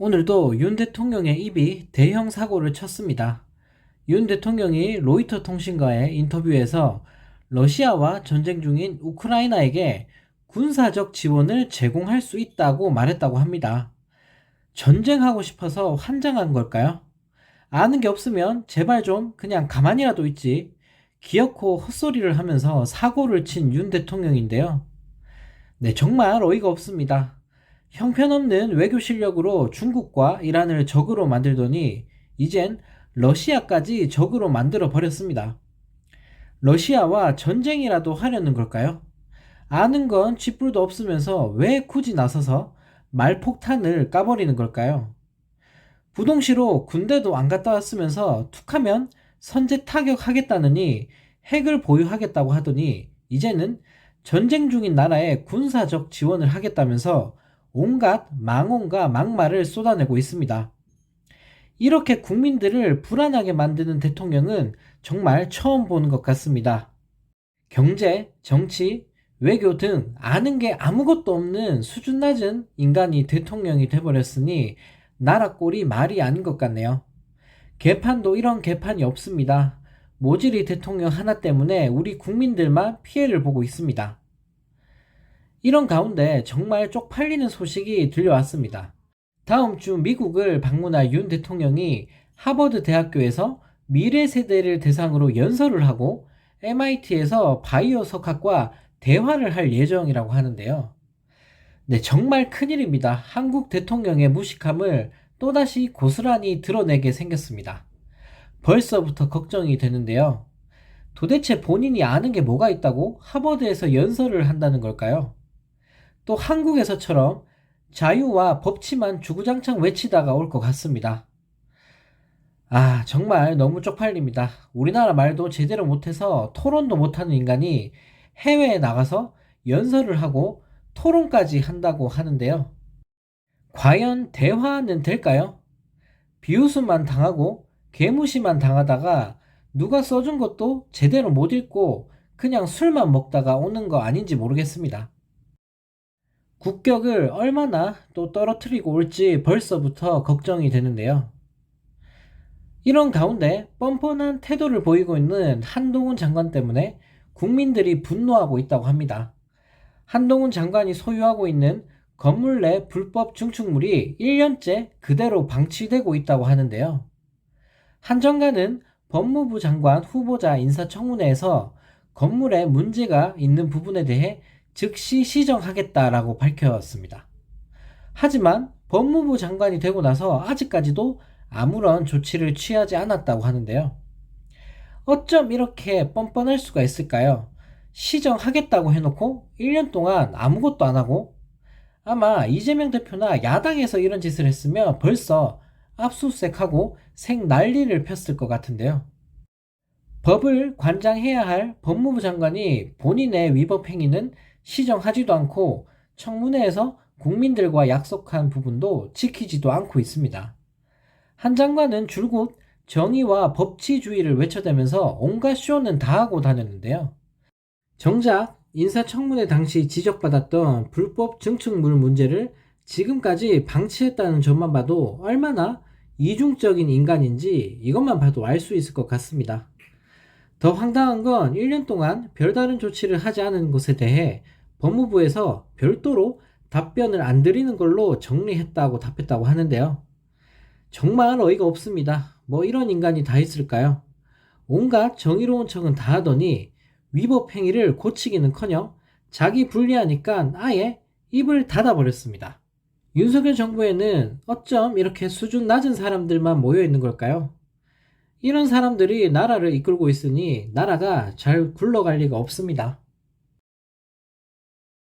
오늘도 윤 대통령의 입이 대형 사고를 쳤습니다. 윤 대통령이 로이터 통신과의 인터뷰에서 러시아와 전쟁 중인 우크라이나에게 군사적 지원을 제공할 수 있다고 말했다고 합니다. 전쟁하고 싶어서 환장한 걸까요? 아는 게 없으면 제발 좀 그냥 가만히라도 있지. 기어코 헛소리를 하면서 사고를 친 윤 대통령인데요. 네, 정말 어이가 없습니다. 형편없는 외교 실력으로 중국과 이란을 적으로 만들더니 이젠 러시아까지 적으로 만들어 버렸습니다. 러시아와 전쟁이라도 하려는 걸까요? 아는 건 쥐뿔도 없으면서 왜 굳이 나서서 말폭탄을 까버리는 걸까요? 부동시로 군대도 안 갔다 왔으면서 툭하면 선제 타격하겠다느니 핵을 보유하겠다고 하더니 이제는 전쟁 중인 나라에 군사적 지원을 하겠다면서 온갖 망언과 막말을 쏟아내고 있습니다. 이렇게 국민들을 불안하게 만드는 대통령은 정말 처음 보는 것 같습니다. 경제, 정치, 외교 등 아는 게 아무것도 없는 수준 낮은 인간이 대통령이 돼버렸으니 나라 꼴이 말이 아닌 것 같네요. 개판도 이런 개판이 없습니다. 모질이 대통령 하나 때문에 우리 국민들만 피해를 보고 있습니다. 이런 가운데 정말 쪽팔리는 소식이 들려왔습니다. 다음 주 미국을 방문할 윤 대통령이 하버드 대학교에서 미래 세대를 대상으로 연설을 하고 MIT에서 바이오 석학과 대화를 할 예정이라고 하는데요. 네, 정말 큰일입니다. 한국 대통령의 무식함을 또다시 고스란히 드러내게 생겼습니다. 벌써부터 걱정이 되는데요. 도대체 본인이 아는 게 뭐가 있다고 하버드에서 연설을 한다는 걸까요? 또 한국에서처럼 자유와 법치만 주구장창 외치다가 올 것 같습니다. 아, 정말 너무 쪽팔립니다. 우리나라 말도 제대로 못해서 토론도 못하는 인간이 해외에 나가서 연설을 하고 토론까지 한다고 하는데요. 과연 대화는 될까요? 비웃음만 당하고 개무시만 당하다가 누가 써준 것도 제대로 못 읽고 그냥 술만 먹다가 오는 거 아닌지 모르겠습니다. 국격을 얼마나 또 떨어뜨리고 올지 벌써부터 걱정이 되는데요. 이런 가운데 뻔뻔한 태도를 보이고 있는 한동훈 장관 때문에 국민들이 분노하고 있다고 합니다. 한동훈 장관이 소유하고 있는 건물 내 불법 증축물이 1년째 그대로 방치되고 있다고 하는데요. 한 장관은 법무부 장관 후보자 인사청문회에서 건물에 문제가 있는 부분에 대해 즉시 시정하겠다라고 밝혔습니다. 하지만 법무부 장관이 되고 나서 아직까지도 아무런 조치를 취하지 않았다고 하는데요. 어쩜 이렇게 뻔뻔할 수가 있을까요? 시정하겠다고 해놓고 1년 동안 아무것도 안 하고 아마 이재명 대표나 야당에서 이런 짓을 했으면 벌써 압수수색하고 생난리를 폈을 것 같은데요. 법을 관장해야 할 법무부 장관이 본인의 위법 행위는 시정하지도 않고 청문회에서 국민들과 약속한 부분도 지키지도 않고 있습니다. 한 장관은 줄곧 정의와 법치주의를 외쳐대면서 온갖 쇼는 다 하고 다녔는데요. 정작 인사청문회 당시 지적받았던 불법 증축물 문제를 지금까지 방치했다는 점만 봐도 얼마나 이중적인 인간인지 이것만 봐도 알 수 있을 것 같습니다. 더 황당한 건 1년 동안 별다른 조치를 하지 않은 것에 대해 법무부에서 별도로 답변을 안 드리는 걸로 정리했다고 답했다고 하는데요. 정말 어이가 없습니다. 뭐 이런 인간이 다 있을까요? 온갖 정의로운 척은 다 하더니 위법 행위를 고치기는커녕 자기 불리하니까 아예 입을 닫아버렸습니다. 윤석열 정부에는 어쩜 이렇게 수준 낮은 사람들만 모여 있는 걸까요? 이런 사람들이 나라를 이끌고 있으니 나라가 잘 굴러갈 리가 없습니다.